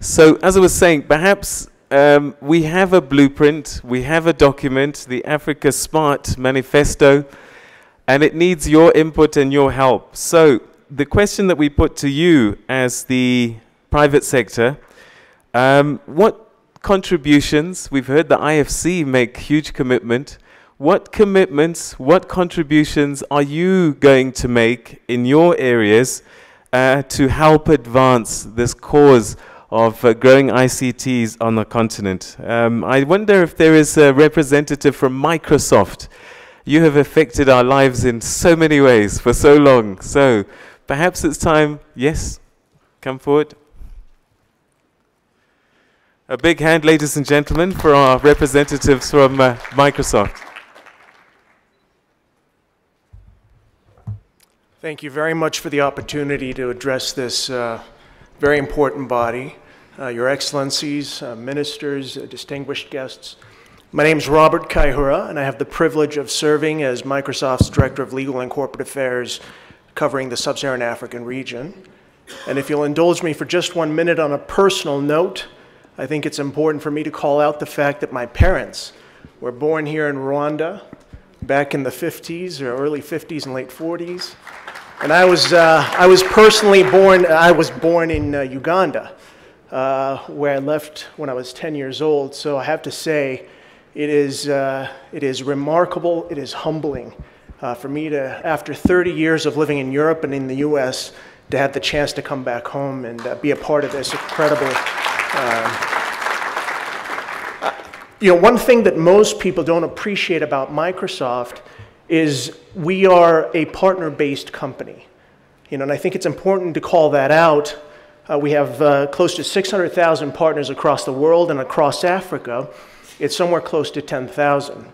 So, as I was saying, perhaps we have a blueprint, we have a document, the Africa Smart Manifesto, and it needs your input and your help. So, the question that we put to you as the private sector, what contributions, we've heard the IFC make huge commitment, what commitments, what contributions are you going to make in your areas to help advance this cause of growing ICTs on the continent? I wonder if there is a representative from Microsoft. You have affected our lives in so many ways for so long. So perhaps it's time, yes, come forward. A big hand, ladies and gentlemen, for our representatives from Microsoft. Thank you very much for the opportunity to address this very important body. Your Excellencies, ministers, distinguished guests. My name is Robert Kaihura, and I have the privilege of serving as Microsoft's Director of Legal and Corporate Affairs covering the Sub-Saharan African region. And if you'll indulge me for just 1 minute on a personal note, I think it's important for me to call out the fact that my parents were born here in Rwanda back in the 50s, or early 50s and late 40s. And I was personally born, I was born in Uganda, where I left when I was 10 years old. So I have to say, it is remarkable, it is humbling for me to, after 30 years of living in Europe and in the US, to have the chance to come back home and be a part of this incredible. One thing that most people don't appreciate about Microsoft is we are a partner-based company. And I think it's important to call that out. We have close to 600,000 partners across the world, and across Africa, it's somewhere close to 10,000.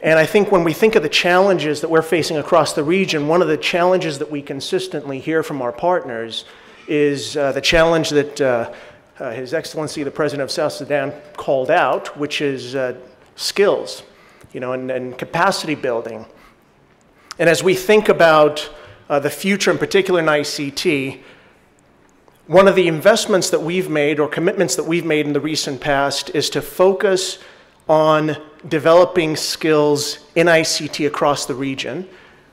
And I think when we think of the challenges that we're facing across the region, one of the challenges that we consistently hear from our partners is the challenge that His Excellency, the President of South Sudan, called out, which is skills, and capacity building. And as we think about the future, in particular in ICT, one of the investments that we've made, or commitments that we've made in the recent past, is to focus on developing skills in ICT across the region.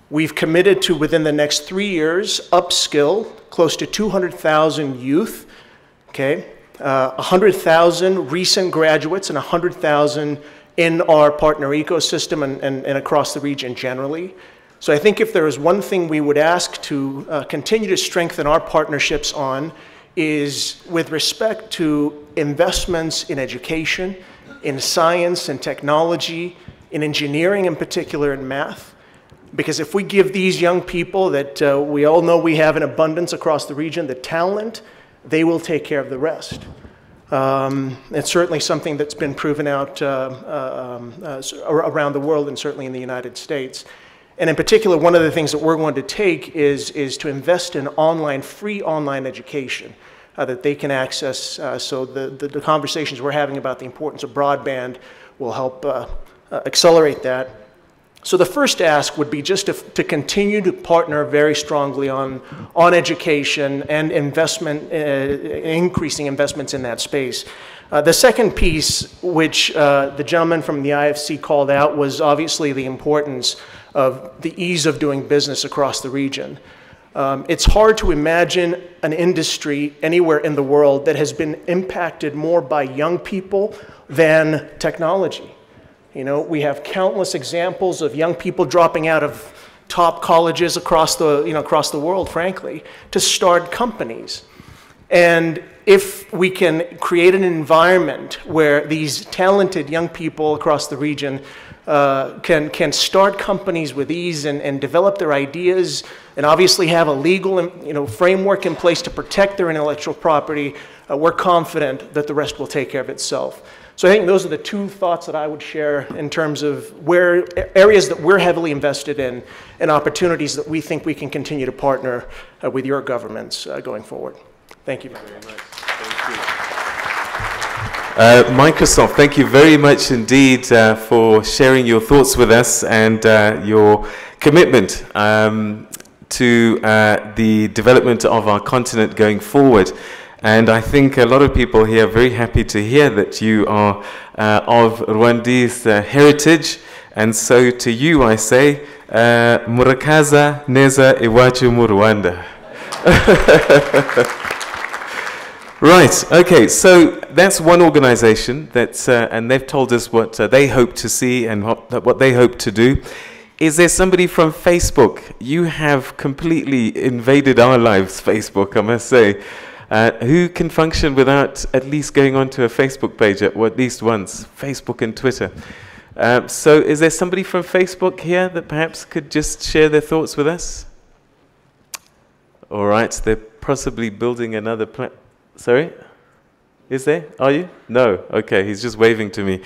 We've committed to, within the next 3 years, upskill close to 200,000 youth, okay? 100,000 recent graduates and 100,000 in our partner ecosystem and across the region generally. So I think if there is one thing we would ask to continue to strengthen our partnerships on is with respect to investments in education, in science and technology, in engineering in particular, in math. Because if we give these young people that we all know we have in abundance across the region, the talent, they will take care of the rest. It's certainly something that's been proven out around the world, and certainly in the United States. And in particular, one of the things that we're going to take is to invest in free online education that they can access. So the conversations we're having about the importance of broadband will help accelerate that. So the first ask would be just to continue to partner very strongly on education and investment, increasing investments in that space. The second piece, which the gentleman from the IFC called out, was obviously the importance of the ease of doing business across the region. It's hard to imagine an industry anywhere in the world that has been impacted more by young people than technology. We have countless examples of young people dropping out of top colleges across the world, frankly, to start companies. And if we can create an environment where these talented young people across the region can start companies with ease and develop their ideas, and obviously have a legal framework in place to protect their intellectual property, we're confident that the rest will take care of itself. So I think those are the two thoughts that I would share in terms of areas that we're heavily invested in and opportunities that we think we can continue to partner with your governments going forward. Thank you very much. Thank you. Microsoft, thank you very much indeed for sharing your thoughts with us and your commitment to the development of our continent going forward. And I think a lot of people here are very happy to hear that you are of Rwandese heritage. And so to you I say, Murakaza neza iwacu mu Rwanda. Right, okay, so that's one organization that's, and they've told us what they hope to see and what they hope to do. Is there somebody from Facebook? You have completely invaded our lives, Facebook, I must say. Who can function without at least going onto a Facebook page at least once, Facebook and Twitter? So is there somebody from Facebook here that perhaps could just share their thoughts with us? All right, they're possibly building another platform. Sorry? Is there? Are you? No. Okay, he's just waving to me.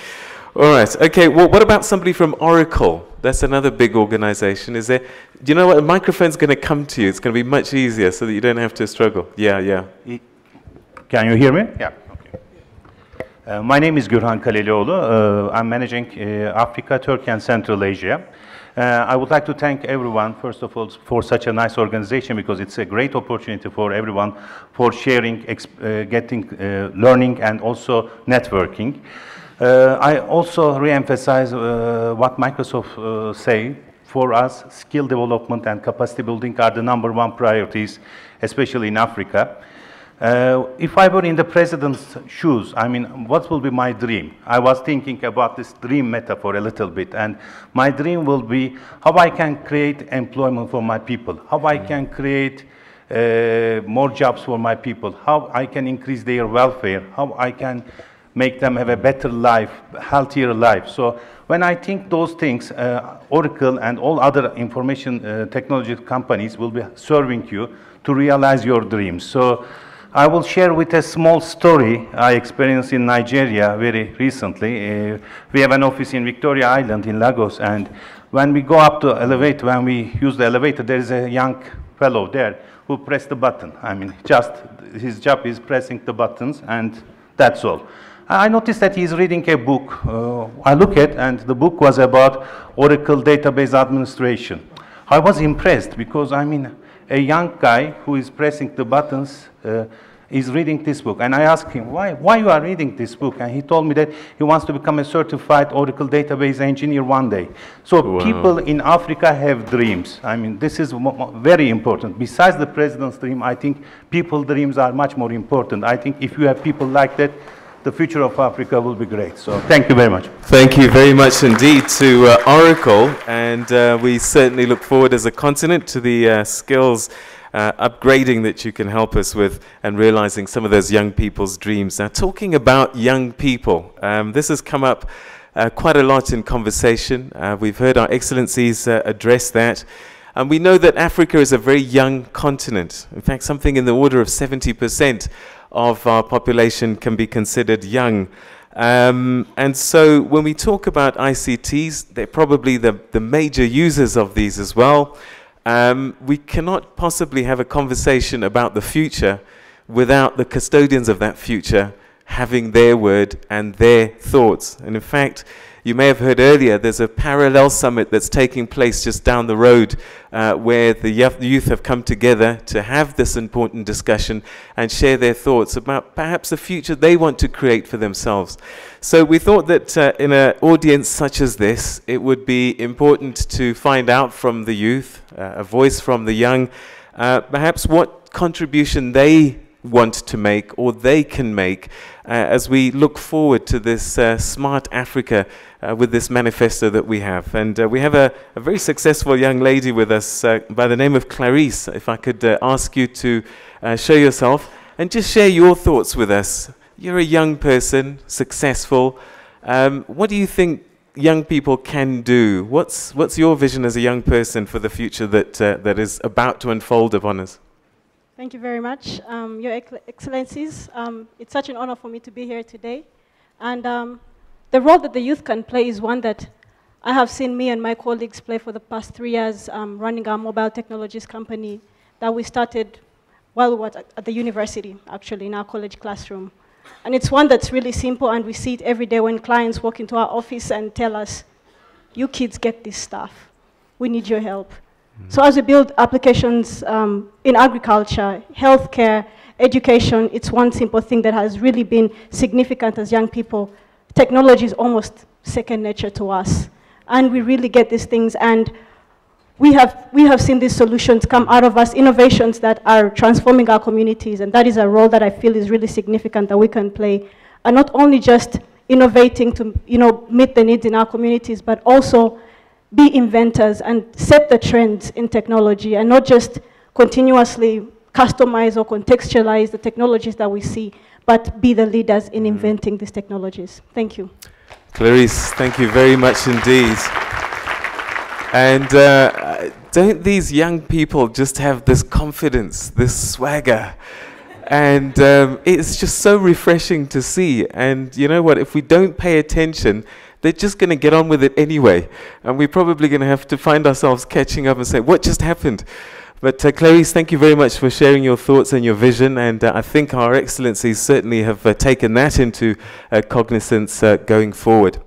All right. Okay, well, what about somebody from Oracle? That's another big organization. Is there? Do you know what? The microphone's going to come to you. It's going to be much easier so that you don't have to struggle. Yeah, yeah. Can you hear me? Yeah. Okay. My name is Gürhan Kalelioğlu. I'm managing Africa, Turkey, and Central Asia. I would like to thank everyone, first of all, for such a nice organization, because it's a great opportunity for everyone for sharing, learning, and also networking. I also re-emphasize what Microsoft say. For us, skill development and capacity building are the #1 priorities, especially in Africa. If I were in the president's shoes, I mean, what will be my dream? I was thinking about this dream metaphor a little bit, and my dream will be how I can create employment for my people, how I can create more jobs for my people, how I can increase their welfare, how I can make them have a better life, healthier life. So when I think those things, Oracle and all other information technology companies will be serving you to realize your dreams. So I will share with a small story I experienced in Nigeria very recently. We have an office in Victoria Island in Lagos, and when we go up to elevator, when we use the elevator, there is a young fellow there who pressed the button. I mean, just his job is pressing the buttons, and that's all. I noticed that he's reading a book. I look at, and the book was about Oracle database administration. I was impressed because, I mean, a young guy who is pressing the buttons is reading this book. And I asked him, why you are reading this book? And he told me that he wants to become a certified Oracle database engineer one day. So wow. People in Africa have dreams. I mean, this is very important. Besides the president's dream, I think people's dreams are much more important. I think if you have people like that, the future of Africa will be great. So thank you very much. Thank you very much indeed to Oracle, and we certainly look forward as a continent to the skills upgrading that you can help us with and realizing some of those young people's dreams. Now, talking about young people, this has come up quite a lot in conversation. We've heard our excellencies address that. And we know that Africa is a very young continent. In fact, something in the order of 70% of our population can be considered young. And so when we talk about ICTs, they're probably the major users of these as well. We cannot possibly have a conversation about the future without the custodians of that future having their word and their thoughts. And in fact, you may have heard earlier, there's a parallel summit that's taking place just down the road where the youth have come together to have this important discussion and share their thoughts about perhaps the future they want to create for themselves. So we thought that in an audience such as this, it would be important to find out from the youth, a voice from the young, perhaps what contribution they want to make or they can make as we look forward to this smart Africa with this manifesto that we have. And we have a very successful young lady with us by the name of Clarice. If I could ask you to show yourself and just share your thoughts with us. You're a young person, successful. What do you think young people can do? What's your vision as a young person for the future that is about to unfold upon us? Thank you very much. Your Excellencies, it's such an honor for me to be here today. And the role that the youth can play is one that I have seen me and my colleagues play for the past 3 years, running our mobile technologies company that we started while we were at the university, actually, in our college classroom. And it's one that's really simple, and we see it every day when clients walk into our office and tell us, you kids get this stuff. We need your help. So as we build applications in agriculture, healthcare, education, it's one simple thing that has really been significant as young people. Technology is almost second nature to us. And we really get these things, and we have seen these solutions come out of us, innovations that are transforming our communities, and that is a role that I feel is really significant that we can play. And not only just innovating to meet the needs in our communities, but also be inventors and set the trends in technology, and not just continuously customize or contextualize the technologies that we see, but be the leaders in inventing these technologies. Thank you. Clarice, thank you very much indeed. And don't these young people just have this confidence, this swagger? And it's just so refreshing to see. And you know what, if we don't pay attention, they're just going to get on with it anyway. And we're probably going to have to find ourselves catching up and say, what just happened? But Clarice, thank you very much for sharing your thoughts and your vision. And I think our excellencies certainly have taken that into cognizance going forward.